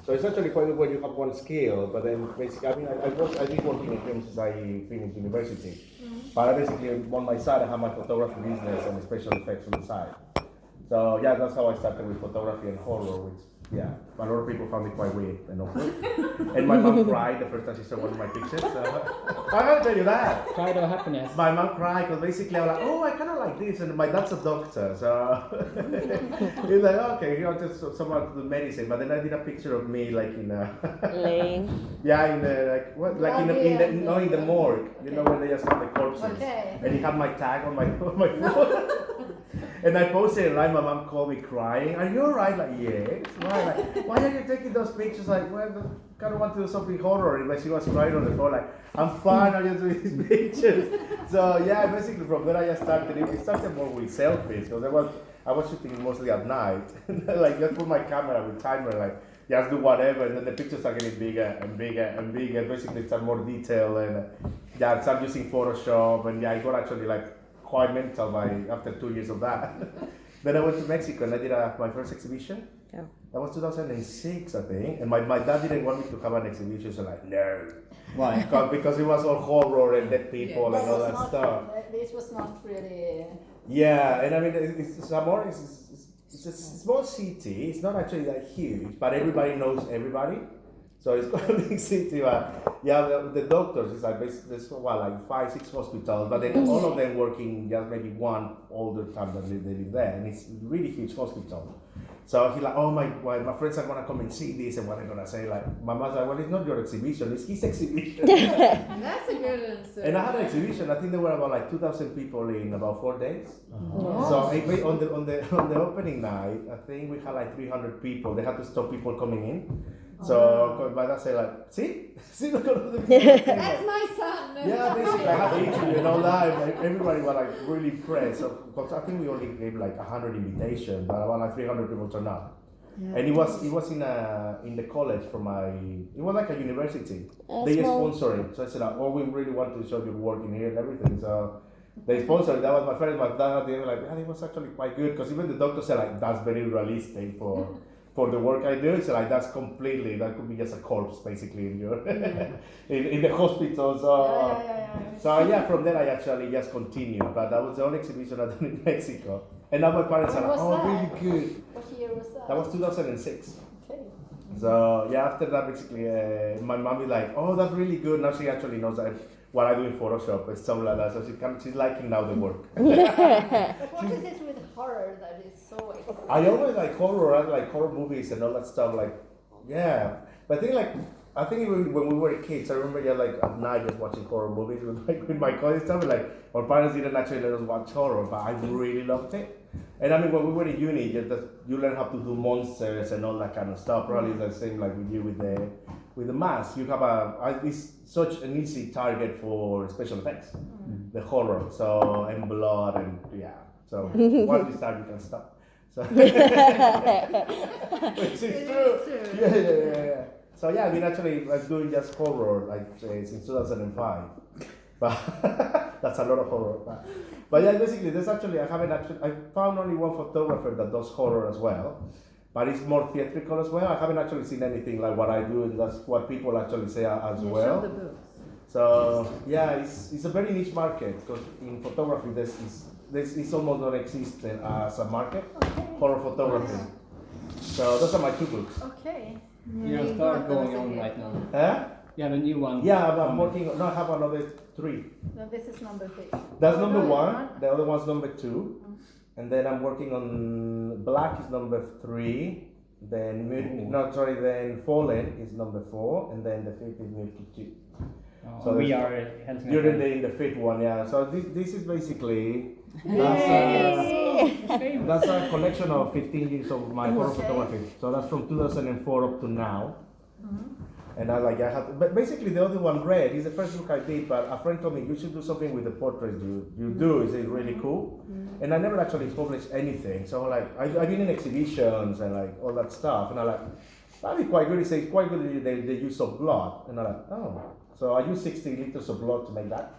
So it's actually quite good when you have one skill, but then basically, I mean, I've been working in film since I finished university. But I basically, on my side, I have my photography business and special effects on the side. So yeah, that's how I started with photography and horror, which yeah, a lot of people found it quite weird and awkward. And my mom cried the first time she saw one of my pictures. So I gotta tell you that. Cried of happiness. My mom cried because basically I was like, oh, I kind of like this, and my dad's a doctor, so he's like, okay, you know, just someone to do medicine. But then I did a picture of me like in a Laying. yeah, in the like what, like in the morgue, you know, when they just have the corpses, and he had my tag on my phone. And I posted it, like my mom called me crying. Are you alright? Like, yes. Why? Like, why are you taking those pictures? Like, well, I kind of want to do something horror. But she was crying on the phone, like, I'm fine. I'm just doing these pictures. So yeah, basically from there I just started. It started more with selfies because I was shooting mostly at night. Like just put my camera with timer, like just do whatever, and then the pictures are getting bigger and bigger and bigger. Basically, start more detail and yeah, start using Photoshop, and yeah, I got actually like quite mental after 2 years of that. Then I went to Mexico and I did my first exhibition. Yeah. That was 2006, I think. And my dad didn't want me to have an exhibition, so like, no. Why? Because it was all horror and dead people and all that stuff. This was not really. Yeah, and I mean, Zamora it's a small city. It's not actually that huge, but everybody knows everybody. So it's quite a big city, but yeah, the doctors, it's like there's like 5-6 hospitals, but then all of them working just maybe one all the time that they live there, and it's a really huge hospital. So he's like, oh my friends are gonna come and see this, and what I'm gonna say, like, my mom's like, well, it's not your exhibition, it's his exhibition. That's a good answer. And I had an exhibition. I think there were about like 2,000 people in about 4 days. Wow. So on the opening night, I think we had like 300 people. They had to stop people coming in. So my dad said like, see, look at all the people. That's my son. Yeah, basically I had interview and all that. And like, everybody was like really impressed. So, because I think we only gave like 100 invitations, but about like 300 people turned up. Yeah. And it was in the college from it was like a university. They sponsored it. So I said, like, oh, we really want to show your work in here and everything. So they sponsored it. That was my friend, my dad. They were like, yeah, it was actually quite good because even the doctor said like that's very realistic for the work I do. It's like that could be just a corpse basically in your in the hospital. So yeah, from there I actually just continued. But that was the only exhibition I did in Mexico. And now my parents are like, oh, really good. What year was that? That was 2006. Okay. So yeah, after that basically my mom is like, oh, that's really good. Now she actually knows that what I do in Photoshop and stuff like that. So she's liking now the work. But what is it with horror that is so exciting? I always like horror. I like horror movies and all that stuff. Like, yeah. But I think even when we were kids, I remember like at night just watching horror movies with my cousins and stuff. Like our parents didn't actually let us watch horror, but I really loved it. And I mean, when we were in uni, you learn how to do monsters and all that kind of stuff. Probably the same like with you with the mask. You have it's such an easy target for special effects, the horror. So and blood and yeah. So once you start, you can stop. So which is true. Yeah. So yeah, I mean actually I'm doing just horror like since 2005, but that's a lot of horror. But yeah, basically I found only one photographer that does horror as well, but it's more theatrical as well. I haven't actually seen anything like what I do, and that's what people actually say as well. Show the books. So yeah, it's a very niche market because in photography it's almost non-existent as a market, horror photography. So those are my 2 books. Okay. You have a third going on right now. Huh? You have a new one. Yeah, I'm working. No, I have another 3. No, this is number 3. That's number 1. The other one's number 2, and then I'm working on Black is number 3. Then then Fallen is number 4, and then the 5th is Milky 2. Oh, so we are Helsinglight. You're in the 5th one, yeah. So this is basically that's a collection of 15 years of my horror photography. So that's from 2004 up to now. And but basically the other one, Red, is the first book I did, but a friend told me you should do something with the portraits you do. Is it really cool? And I never actually published anything. So like I've been in exhibitions and like all that stuff, and I like that'd be quite good. He says quite good the use of blood, and I like, oh, So I use 60 liters of blood to make that.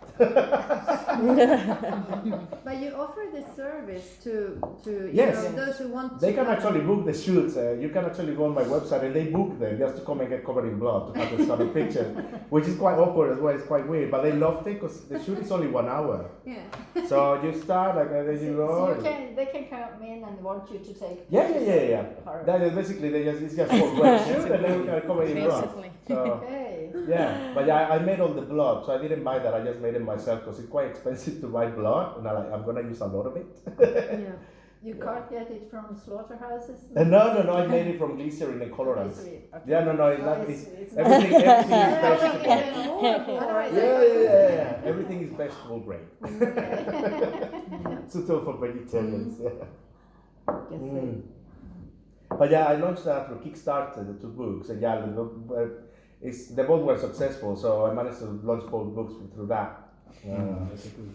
But you offer this service to Yes. those who want They to. can actually book the shoots. You can actually go on my website and they book them just to come and get covered in blood to have the sort of picture, which is quite awkward as well. It's quite weird, but they loved it because the shoot is only 1 hour. Yeah. So you start like and then you go. So they can come in and want you to take. Yeah. Horror. That is basically it's just for great shoot and then we can cover in blood. Basically. So Okay. yeah, but yeah, I made all the blood, so I didn't buy that. I just made it myself because it's quite expensive to buy blood, and I'm gonna use a lot of it. Yeah. You can't get it from slaughterhouses? No, I made it from glycerin and colorants. Okay. Yeah, no, it's not. Oh, It's not- everything is vegetable. Otherwise, Yeah. Everything is vegetable grade. Okay. Suitable for vegetarians. Yeah. Yes, Mm. But yeah, I launched that through Kickstarter, the 2 books, and yeah, they both were successful, so I managed to launch both books through that. That's cool.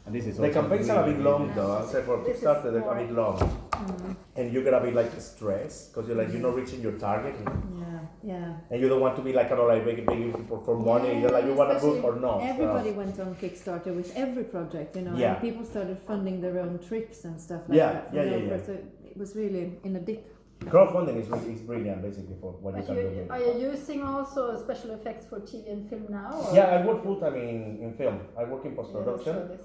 And this is The also campaigns are a bit really, long really though, nice. except for This is Kickstarter, they're more- a bit long. And you're gonna be like stressed, because you're not reaching your target, Yeah. and you don't want to be like, kind of like begging people for money, you're like, you want a book or not. Everybody went on Kickstarter with every project, Yeah. and people started funding their own trips and stuff like Yeah, that. from yeah. nowhere, So it was really in a dip. Crowdfunding is brilliant, basically, for what you But can do. with are it. you using also special effects for TV and film now? Or? Yeah, I work full time in film. I work in post production. Yeah, so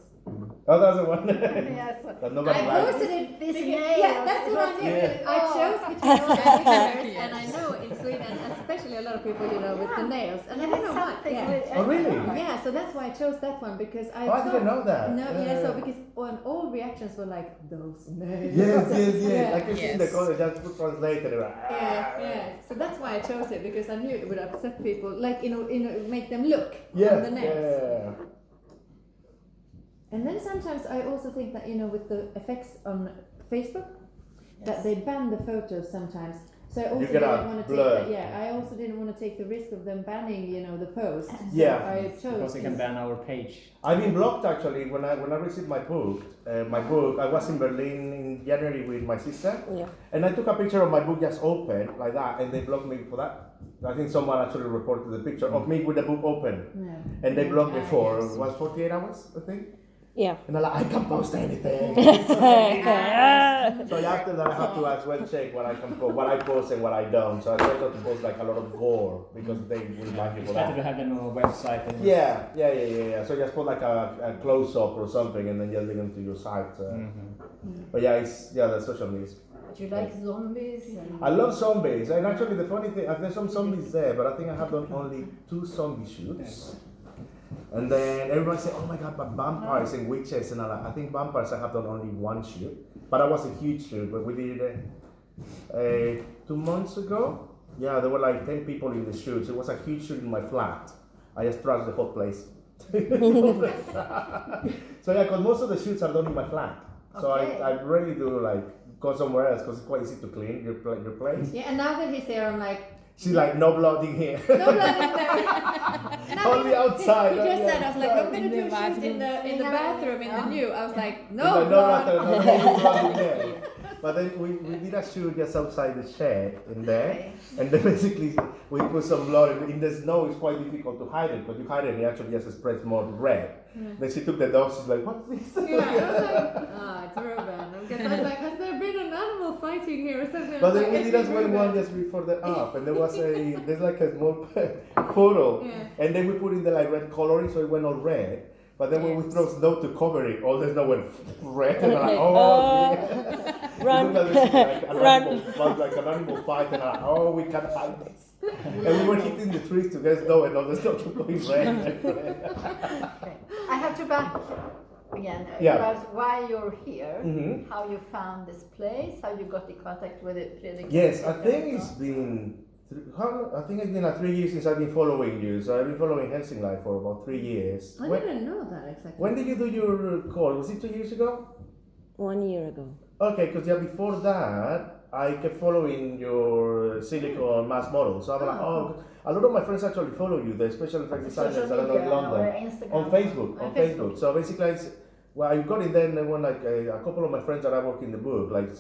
Oh, that's the one. yes. That nobody I likes. posted it This because- nails. Yeah, that's the one. Yeah. I chose between all the pictures, and I know in Sweden, especially a lot of people, with the nails, and I don't know why. Something Yeah. with- Oh, really? Yeah, so that's why I chose that one because I. Oh, I didn't know that. No, yeah. So because all reactions were like those nails. Yes. Yeah. Like you see in the Yes. college, just put translated. Like, Yeah. So that's why I chose it because I knew it would upset people, like make them look Yeah. on the nails. Yeah. And then sometimes I also think that with the effects on Facebook, that they ban the photos sometimes. So I also You get a didn't want to blur. take I also didn't want to take the risk of them banning the post. So Yeah. I chose Because they can this. ban our page. I've been blocked actually when I received my book. I was in Berlin in January with my sister, Yeah. and I took a picture of my book just open like that, and they blocked me for that. I think someone actually reported the picture of me with the book open, Yeah. and they blocked me for Yes. was 48 hours, I think. Yeah. And I'm like, I can't post anything. So after that, I have to as well check what I can post, what I post and what I don't. So I try not to post like a lot of gore because they will mind It's people better to out. have them on a website. And Yeah. So just put like a close up or something, and then just link them to your site. But yeah, the social media. Do you like zombies? And I love zombies, and actually the funny thing, there's some zombies there, but I think I have done only 2 zombie shoots. And then everyone said, "Oh my God, but vampires and witches," and I think vampires I have done only 1 shoot, but I was a huge shoot. But we did it 2 months ago. Yeah, there were like 10 people in the shoot. So it was a huge shoot in my flat. I just trashed the whole place. So yeah, because most of the shoots are done in my flat. So Okay. I really do like go somewhere else because it's quite easy to clean your place. Yeah, and now that he's there, I'm like, She's like, no blood in here. no blood in there. And I Only mean, outside, He just only said, I was like, I'm outside. gonna do a shoot in the bathroom in the new. I was like, no Like, blood. no blood in there. But then we did a shoot just outside the shed in there, and then basically we put some blood in the snow. It's quite difficult to hide it, but you hide it, and it actually just spreads more red. Then she took the dog. She's like, "What's this?" Yeah, I was like, it's Ruben. Because I was like, has there been an animal fighting here or something? But I was then we like, did "It's as well Ruben." one just before the up, and there's like a small puddle, Yeah. and then we put in the like red coloring, so it went all red. But then when we throw snow to cover it, all the snow went red, and I'm like, oh, yeah. Run. It looked like an Run. animal, like an animal fight, and I'm like, oh, we can't hide this. And we were hitting the trees to get snow, and all the snow kept going red. I have to back again Yeah. about why you're here, Mhm. how you found this place, how you got in contact with it, Fredrik. Yes, I think it's been. I think it's been like 3 years since I've been following you. So I've been following Helsinglight for about 3 years. I didn't know that exactly. When did you do your call? Was it 2 years ago? 1 year ago. Okay, because yeah, before that, I kept following your silicone mass model. So I'm like, oh, a lot of my friends actually follow you, the special effects designers Social that are in media London. or Instagram. On Facebook, on Facebook. So basically, I got in there and then when like a couple of my friends that I work in the book, like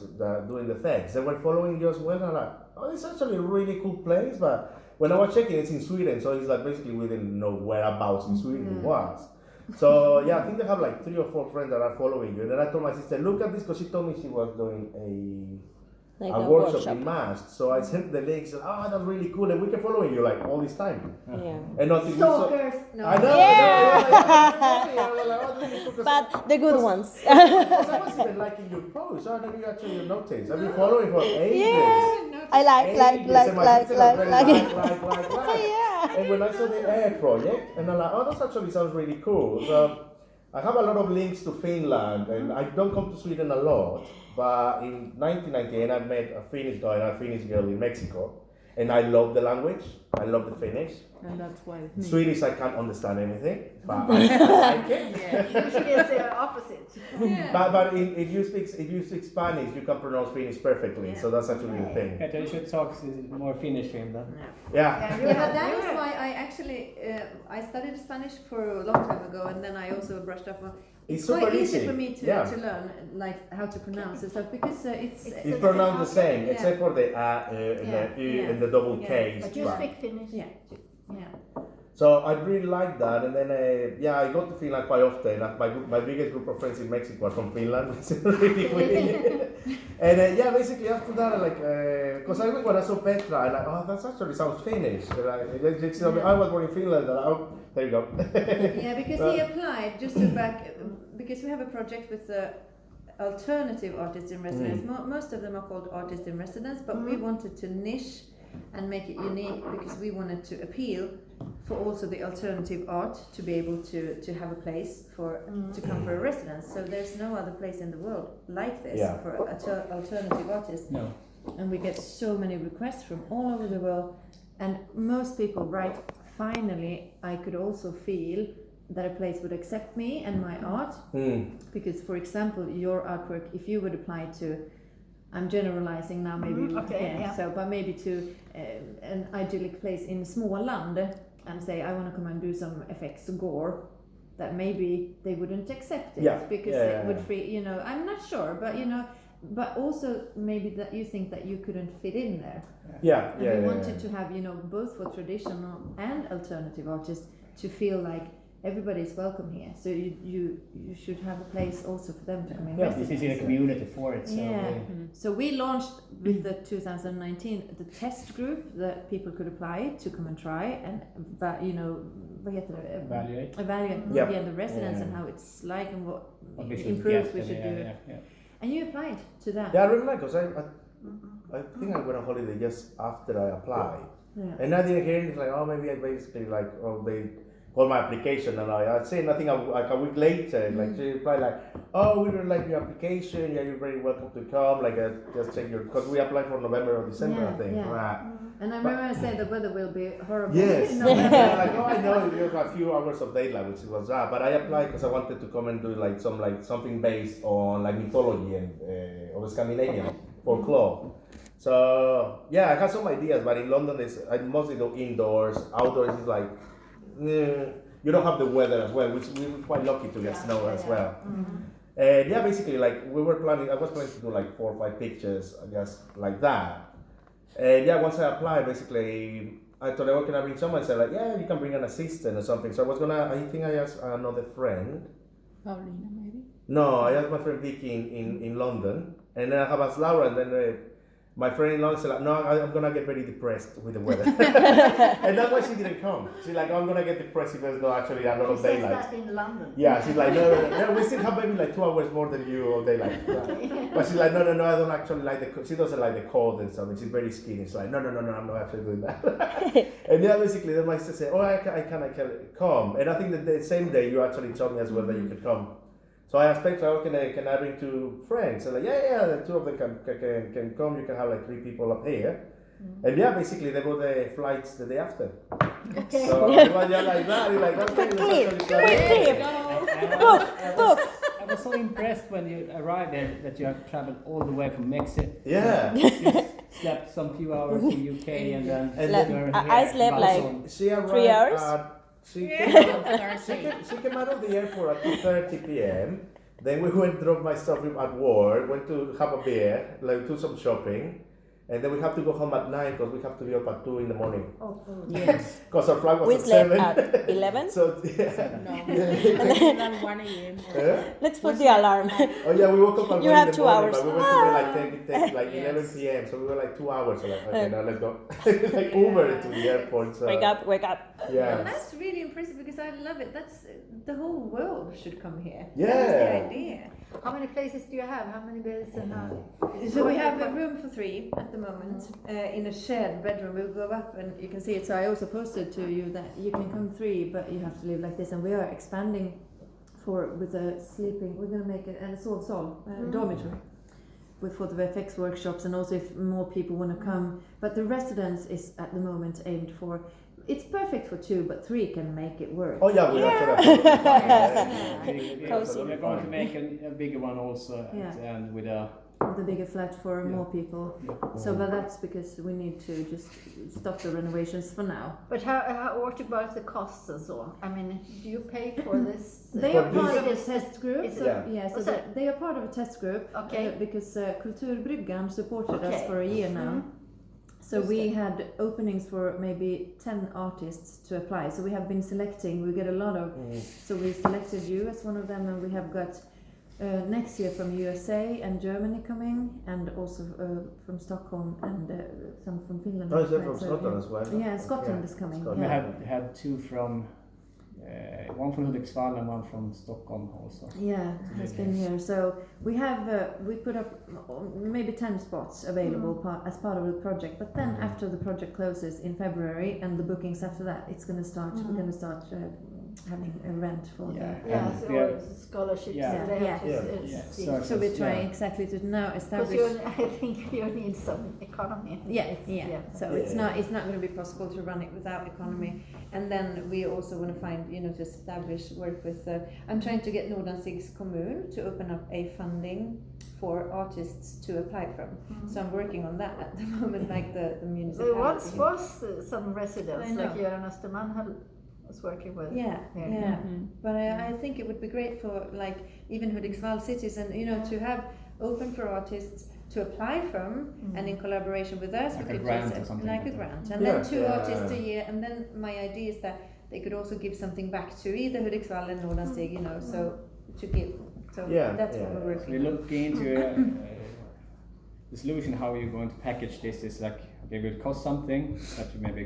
doing the effects, they were following you as well. And I'm like, oh, it's actually a really cool place, but when I was checking, it's in Sweden, so it's like basically we didn't know whereabouts in Sweden it was. So yeah, I think they have like 3 or 4 friends that are following you. And then I told my sister, look at this, because she told me she was doing a workshop in masks. So I sent the links. And, oh, that's really cool, and we can follow you like all this time. Yeah. And until Stalkers. No. I know. But the good ones. Because I was even liking your posts. I don't actually notice. I've been following for ages. Yeah. I like. Yeah. And when I saw the air project, and I'm like, oh, that actually sounds really cool. So I have a lot of links to Finland, and I don't come to Sweden a lot. But in 1998, I met a Finnish guy and a Finnish girl in Mexico, and I love the language. I love the Finnish. And that's why. Swedish, I can't understand anything, but I like it. Usually it's the opposite. But if you speak Spanish, you can pronounce Finnish perfectly. So that's actually the thing. Peter, you should talk more Finnish to him then. Yeah. Yeah, but that is why I actually I studied Spanish for a long time ago, and then I also brushed up on. It's super quite easy easy for me to learn like how to pronounce it stuff because it's pronounced the same, except for the and the U and the double K. But you speak Finnish. Yeah. So I really like that, and then I go to Finland quite often. My biggest group of friends in Mexico are from Finland, which is really weird. And basically after that, like, because I when I saw Petra, I like, oh, that actually sounds Finnish. And I was born in Finland, and there you go. Yeah, because he applied just to back because we have a project with the alternative artists in residence. Most of them are called artists in residence, but we wanted to niche and make it unique because we wanted to appeal for also the alternative art to be able to have a place for to come for a residence. So there's no other place in the world like this for alternative artists. No. And we get so many requests from all over the world, and most people write, finally I could also feel that a place would accept me and my art. Because for example, your artwork, if you would apply to, I'm generalizing now, maybe but maybe to an idyllic place in Småland and say I want to come and do some effects gore, that maybe they wouldn't accept it because it would I'm not sure, but but also maybe that you think that you couldn't fit in there. We wanted to have both for traditional and alternative artists to feel like everybody's welcome here, so you should have a place also for them to come in. This is in a community for it. So so we launched with the 2019 the test group that people could apply to come and try and evaluate the residence and how it's like and what improvements we should do. And you applied to that. Yeah, I really like, because I think I went on holiday just after I applied, and I didn't hear anything like, oh, maybe I basically like, oh, they called my application, and I'd say nothing like a week later, like she replied like, oh, we really like your application, you're very welcome to come, like just check your, because we applied for November or December, I think. And I remember I said the weather will be horrible. Yes. Like, oh, I know you have a few hours of daylight, which was that, but I applied because I wanted to come and do like something based on like mythology and of Scandinavian folklore. So I had some ideas, but in London I mostly do indoors. Outdoors is like you don't have the weather as well, which we were quite lucky to get snow as well. And basically like I was planning to do like 4 or 5 pictures just like that. And once I applied, basically I thought, oh, can I bring someone? I said like, you can bring an assistant or something. So I asked another friend. Paulina maybe? No, I asked my friend Vicky in London, and then I have asked Laura, and then my friend in London said like, no, I'm gonna get very depressed with the weather. And that's why she didn't come. She's like, I'm gonna get depressed if there's not actually a lot of daylight. She says that in London. Yeah, she's like, no, we still have maybe like 2 hours more than you of daylight. But she's like, no, I don't actually like she doesn't like the cold and stuff, and she's very skinny. She's like, no, I'm not actually doing that. And basically then my sister said, oh, I can come. And I think that the same day you actually told me as well that you could come. So I asked Petra, oh, can I bring 2 friends? And like, the 2 of them can come. You can have like 3 people up here. And basically they bought the flights the day after. Okay. So it was just like that. You're like, Book. I was so impressed when you arrived there that you have traveled all the way from Mexico. Yeah. You slept some few hours in UK and then you're here. I slept like 3 hours. She came out of the airport at 2:30 p.m. Then we went, dropped my stuff at work, went to have a beer, like do some shopping. And then we have to go home at 9 because we have to be up at 2 in the morning. Yes. Because our flight was We at slept 7. at 11. So, yeah. No, around 1 a.m. Let's put the alarm. Oh yeah, we woke up at 1 You in have the 2 morning, hours. but we went to bed like 10, like Yes. 11 p.m. So we were like 2 hours. So like, okay, now let's go. Like Uber to the airport. So. Wake up, wake up. Yeah. That's really impressive because I love it. That's the whole world should come here. Yeah. That was the idea. How many places do you have? How many beds and how? So we have a room for 3 at the moment in a shared bedroom. We'll go up and you can see it. So I also posted to you that you can come 3, but you have to live like this. And we are expanding with a sleeping. We're going to make it and it's all dormitory for the VFX workshops and also if more people want to come. But the residence is at the moment aimed for. It's perfect for 2, but 3 can make it work. Oh yeah, we actually. Cozy. We're going to make a bigger one also and with a The bigger flat for more people. So, but that's because we need to just stop the renovations for now. But what about the costs and so on? I mean, do you pay for this? They For are part this- of a test group. Is So, it- so they are part of a test group. Okay. Because Kulturbryggan supported us Okay. for a year now. So Just we it. had openings for maybe 10 artists to apply. So we have been selecting. We get a lot of. So we selected you as one of them, and we have got next year from USA and Germany coming, and also from Stockholm and some from Finland. Oh, is that from So, Scotland as well? Yeah, Scotland is coming. Scotland. we Yeah. had 2 from one from Hudiksvall and one from Stockholm also. Yeah, has been here. So we have we put up maybe 10 spots available as part of the project. But then after the project closes in February and the bookings after that, it's going to start. We're going to start having a rent for Yeah. Yeah, And so we are- or scholarships. Yeah. So they have to Yeah. see. So- So we're trying Yeah. exactly to now Because establish. I think you need some economy. Yeah. So it's Yeah. not going to be possible to run it without economy. And then we also want to find, to establish work with. I'm trying to get Nordanstigs kommun to open up a funding for artists to apply from. So I'm working on that at the moment, like the There municipality. once was some residents I know. like Göran Österman was working with. Yeah. Yeah. But I think it would be great for like even Hudiksvall cities and to have open for artists to apply from and in collaboration with us. Like we a could grant just, or something like a like that. grant, and Yeah. then 2 Yeah. artists a year. And then my idea is that they could also give something back to either Hudiksvall and Nordanstig, so to give. So Yeah, that's what yeah. we're So working we on. look into the solution how you're going to package this is like okay, it will cost something that you maybe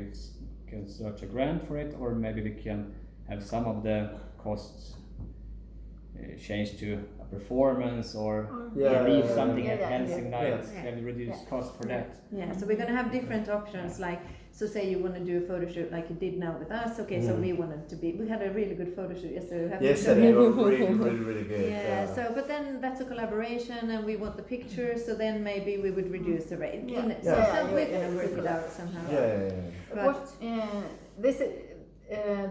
can search a grant for it, or maybe we can have some of the costs changed to a performance or leave something at Helsinglight and reduce cost for that. Yeah, so we're going to have different options. Like, so say you want to do a photo shoot like you did now with us. Okay, so we wanted to be. We had a really good photo shoot yesterday. We have to Yes, show they you. were really good. Yeah, so but then that's a collaboration and we want the pictures, so then maybe we would reduce the rate. Yeah. So Yeah, we're gonna work it out somehow. Yeah. But What this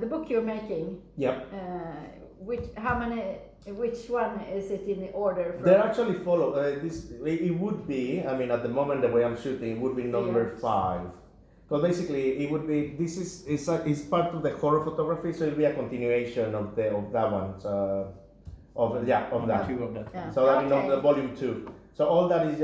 the book you're making? Yep. Which one is it in the order? From? They're actually follow this. It would be. I mean, at the moment, the way I'm shooting, it would be number 5. Because basically, it would be. This is part of the horror photography, so it'll be a continuation of that one. So, of that. 2 of that. Yeah. So that Okay. the volume 2. So all that is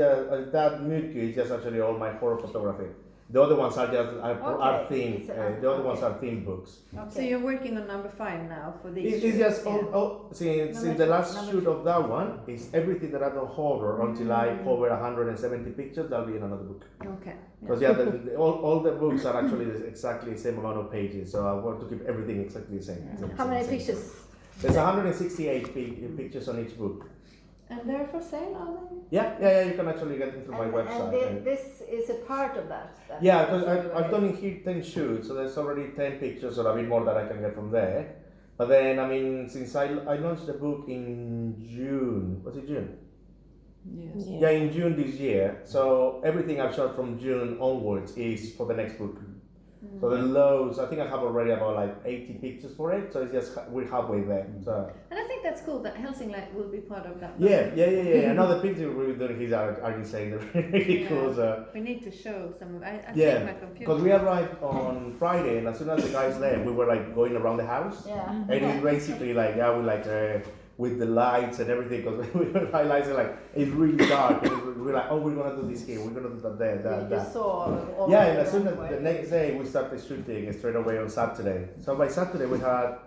that Myrky is just actually all my horror photography. The other ones are just are theme. It's The other ones are theme books. so you're working on number 5 now for these. It's shoots, just yeah. since the last shoot of that one is everything that I've done horror until I cover 170 pictures. That'll be in another book. Okay. Because all the books are actually exactly the same amount of pages, so I want to keep everything exactly the same. How many pictures? There's 168 pictures on each book. And they're for sale, are they? Yeah. You can actually get into my website. And this is a part of that. Yeah, because I've done in here 10 shoots, so there's already 10 pictures or a bit more that I can get from there. But then, I mean, since I launched the book in June, was it June? Yes. Yeah, in June this year. So everything I've shot from June onwards is for the next book. So the lows, I think I have already about like 80 pictures for it. So it's just we're halfway there. So And I think that's cool that Helsinglight will be part of that. yeah. Another picture we're doing here are insane. They're really cool. So We need to show some of. I yeah, take my computer. because we arrived on Friday, and as soon as the guys left, we were like going around the house. Yeah. And it's basically like, we like with the lights and everything, because we were realizing like it's really dark, and we're like, oh, we're gonna do this here, we're gonna do that there, that. You saw all Yeah, the and as soon as runway. the next day we started shooting straight away on Saturday. So by Saturday we had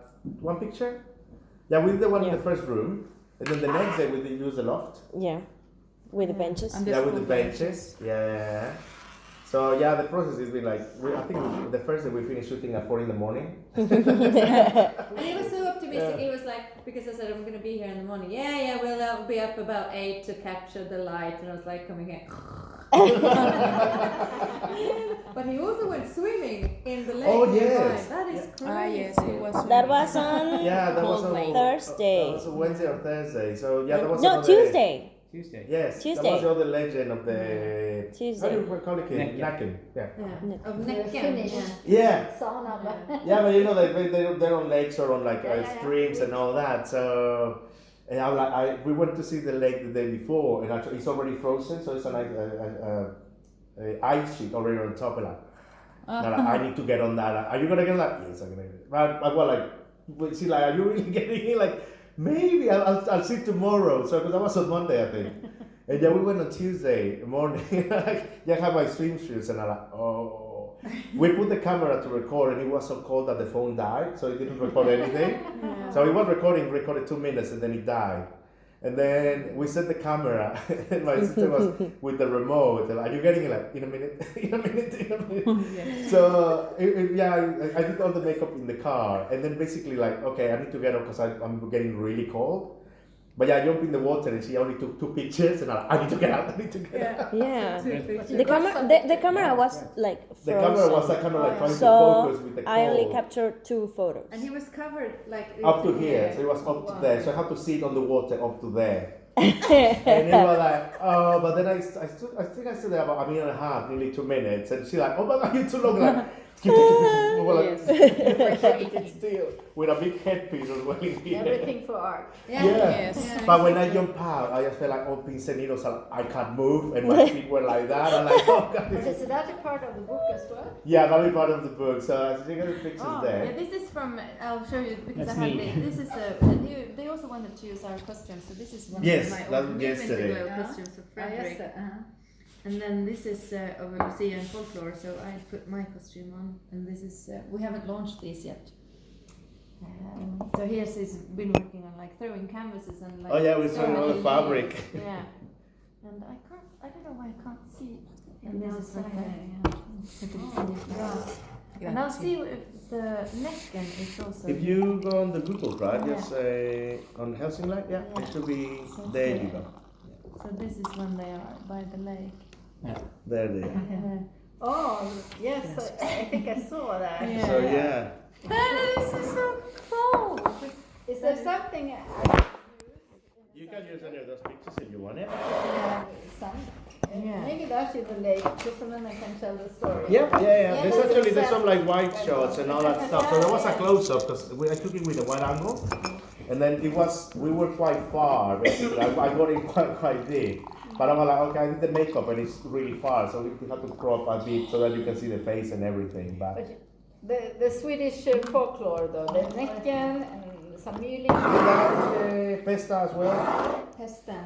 one picture. Yeah, we did the one in Yeah. the first room, and then the next day we did use the loft. Yeah, with the benches. And Yeah, with the school benches. Yeah. So yeah, the process has been like, I think the first day we finished shooting at 4 in the morning. And he was so optimistic. He was like, because I said I'm going to be here in the morning. Yeah, we'll be up about 8 to capture the light. And I was like, coming here. But he also went swimming in the lake. Oh, nearby. yes. That is crazy. Ah, yes, it was. That was on Yeah, that was Cold on lake. Thursday. That was a Wednesday or Thursday. So yeah, that was No, another- Tuesday. Tuesday. Yes, that Tuesday. was the other legend of the. Tuesday. How do you call it? Necken. Nacken. Yeah. Yeah. Of The Näcken. Finnish Yeah. Yeah. sauna. Yeah, but you know they're on lakes or on like Yeah. streams and all that. So, and I'm like, we went to see the lake the day before, and actually it's already frozen, so it's a ice sheet already on top of that. And I'm like, I need to get on that. Are you gonna get on that? Yes, I'm gonna get it. But I was like, wait, see, like, are you really getting it? Like, maybe I'll see tomorrow. So because that was on Monday, I think. And yeah, we went on Tuesday morning. Like, yeah, I had my swimsuits, and I'm like, oh. We put the camera to record, and it was so cold that the phone died, so it didn't record anything. So it was recorded 2 minutes, and then it died. And then we set the camera, and my sister was with the remote. And are you getting it? Like, in a minute, in a minute, in a minute. So I did all the makeup in the car, and then basically like, okay, I need to get up because I'm getting really cold. But yeah, I jumped in the water, and she only took 2 pictures, and I'm like, I need to get out. I need to get out. Yeah. The The camera was like The frozen. camera was like kind of like trying to So focus with the cold. I only captured 2 photos. And he was covered like Up to here, so it was up to there. So I had to sit on the water up to there. And it was like, oh, but then I think I stood there about a minute and a half, nearly 2 minutes, and she's like, oh my god, you're too long. Like, we were like, still with a big headpiece as well in here. Everything for art. Yeah. Yes. But when I jumped out, I just felt like all pins and needles. I can't move, and my feet were like that. I'm like, oh god, But this is. is that a part of the book as well? Yeah, that'll be part of the book. So I think the pictures Yeah, there. this is from. I'll show you because That's I had me. this is they also wanted to use our costumes, so this is one Yes, of my that old was New yesterday. Winter Glow Yeah. costumes of Ah, yes, Frederick. And then this is of Lucia and folklore, so I put my costume on, and this is we haven't launched these yet. So here's he's been working on like throwing canvases and like. Oh yeah, we saw so all many the fabric. layers. Yeah, and I don't know why I can't see. And this is like and I'll see if the necken is also. If you go on the Google Drive, just on Helsinglight, yeah, it should be So there. there. You go. So this is when they are by the lake. There they are. Oh, yes, I think I saw that. Yeah. So yeah. This is so cool. Is there something You can use any of those pictures if you want it. some? Yeah. Maybe that's in the lake, just so then I can tell the story. Yeah. There's that's actually there's some exactly- like wide shots and all that stuff. So there was a close up because I took it with a wide angle, and then we were quite far. Basically, I got it quite big. But I was like, okay, I did the makeup and it's really far, so we had to crop a bit so that you can see the face and everything. But The Swedish folklore though, the Näcken and some myling. that Pesta as well. Hästen.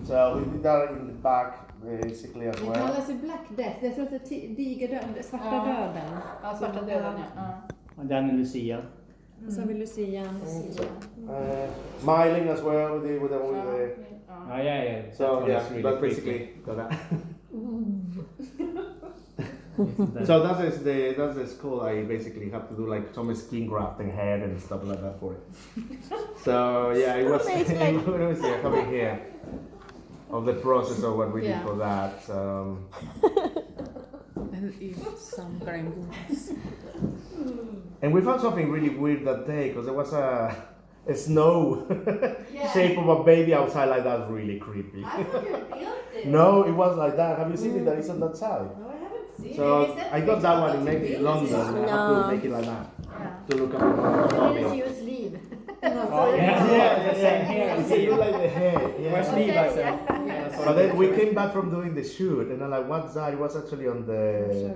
So we did that in the back basically as Det well. kallas ju Black Death. Jag tror att det är digerdöden, svarta döden. Ja, svarta döden ja. Och den är Lucia. Och så har vi Lucian. Myling as well with the Oh yeah. so That one yeah, is really but creepy. basically got that. Isn't that- So that's the school. I basically have to do like some skin grafting head and stuff like that for it. So yeah, it was Amazing. what was it coming here of the process of what we did Yeah. for that. And eat some brangus. And we found something really weird that day because there was a snow shape of a baby outside like that. Really creepy. I thought you built it. No, it was like that. Have you seen it? That is on that side. No, I haven't seen So it. I got that one in maybe London. And I have to make it like that to look at You didn't it. use leave. Oh, Yeah. See, you like the head. Where's Yeah. Levi? Okay, So? yeah. Yeah, so But then we came back from doing the shoot, and I'm like, what's that? It was actually on the.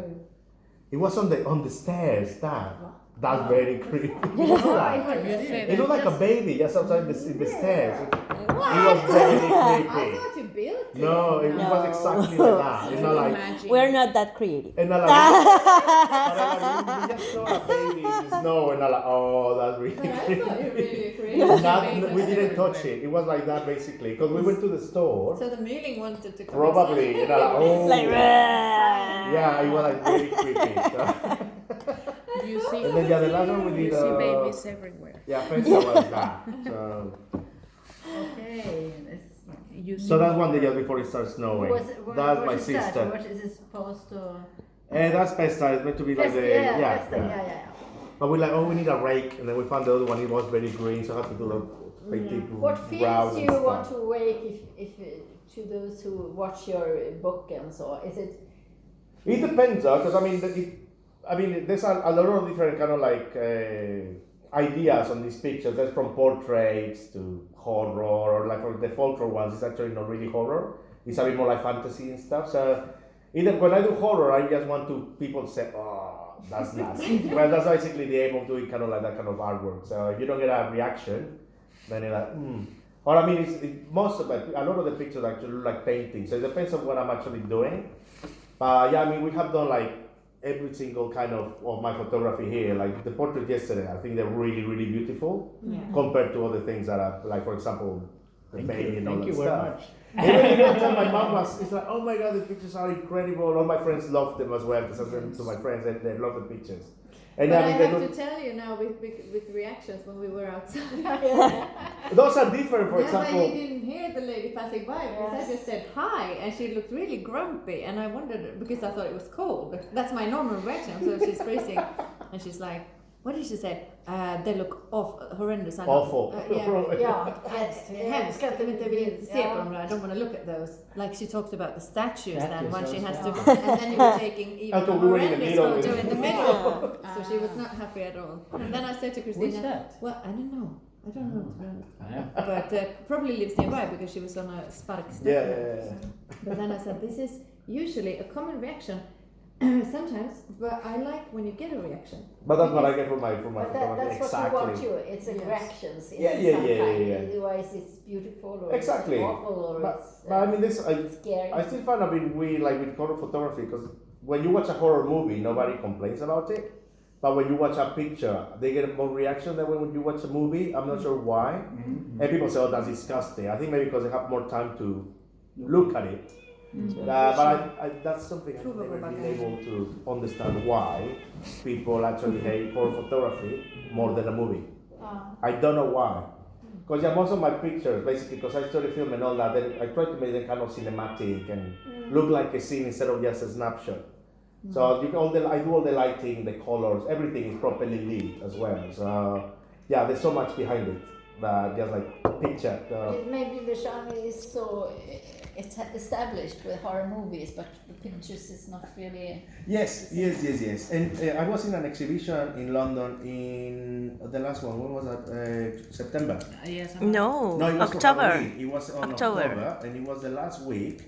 It was on the stairs. That. That's very creepy. You know that? You say It looked like a baby just outside the stairs. What? It was very I creepy. thought you built it. No, it No. was exactly like that. It's not like. Imagine. We're not that creative. And not like, we just saw a baby in the snow, and I'm like, oh, that's really But I thought you creepy. really creative. Not, we didn't touch it. It was like that basically because we went to the store. So the Mealing wanted to come Probably, and I'm like, oh, Like, yeah, it was like very creepy. So. You see, And then the last one we you did. see babies everywhere. Yeah, Pesa was that. So, Okay. You see so that's one day just before it starts snowing. That's my What is that? sister. What is it supposed to? That's Pesta. It's meant to be like the Yeah. But we like, oh, we need a rake, and then we found the other one. It was very green, so I had to do the big What brows feels and you stuff. want to wake if to those who watch your book and so? Is it? It depends, because I mean, there's a lot of different kind of like ideas on these pictures. That's from portraits to horror, or like for the folklore ones, it's actually not really horror. It's a bit more like fantasy and stuff. So either when I do horror, I just want to people say, oh, that's nasty. Well, that's basically the aim of doing kind of like that kind of artwork. So if you don't get a reaction, then you're like, Or I mean, most of it, a lot of the pictures actually look like paintings. So it depends on what I'm actually doing. But yeah, I mean, we have done like every single kind of my photography here. Like the portrait yesterday, I think they're really, really beautiful compared to other things that are, like for example, the baby and all that stuff. Even the time my mom was, it's like, oh my god, the pictures are incredible. All my friends love them as well because I sent them to my friends and they love the pictures. And But I I mean, they have look, to tell you now with reactions when we were outside. those are different. For Yeah, but example, you didn't hear the lady passing by because I just said hi and she looked really grumpy and I wondered because I thought it was cold. But that's my normal reaction. So she's freezing and she's like, what did she say? They look horrendous. awful. Hemskt. Jag vill inte se på dem. I don't want to look at those. Like she talked about the statues then when she has to, and then you were taking even I thought we were in the horrendous middle. photo in the middle. So she was not happy at all. And then I said to Christina, Who's that? well, I don't know. To be honest. But probably lives nearby because she was on a spark step. Yeah. But then I said, this is usually a common reaction sometimes, but I like when you get a reaction. But that's what I get from my But photography. that's exactly. what you want to. It's reactions. Yeah. Otherwise, it's beautiful or Exactly. it's awful or But I mean, this scary. I still find a bit weird, like with horror photography, because when you watch a horror movie, nobody complains about it. But when you watch a picture, they get more reaction than when you watch a movie. I'm not sure why. Mm-hmm. And people say, "Oh, that's disgusting." I think maybe because they have more time to look at it. But that's something I've never been able to understand why people actually hate horror photography more than a movie. I don't know why. Because most of my pictures, basically, because I started filming all that, then I try to make them kind of cinematic and look like a scene instead of just a snapshot. So I do all the lighting, the colors, everything is properly lit as well. So yeah, there's so much behind it. Just like picture. Maybe the genre is so it's established with horror movies, but the pictures is not really. Yes. And I was in an exhibition in London in the last one. When was that? September. Yes. No, No, it was October. Halloween. It was on October. October, and it was the last week.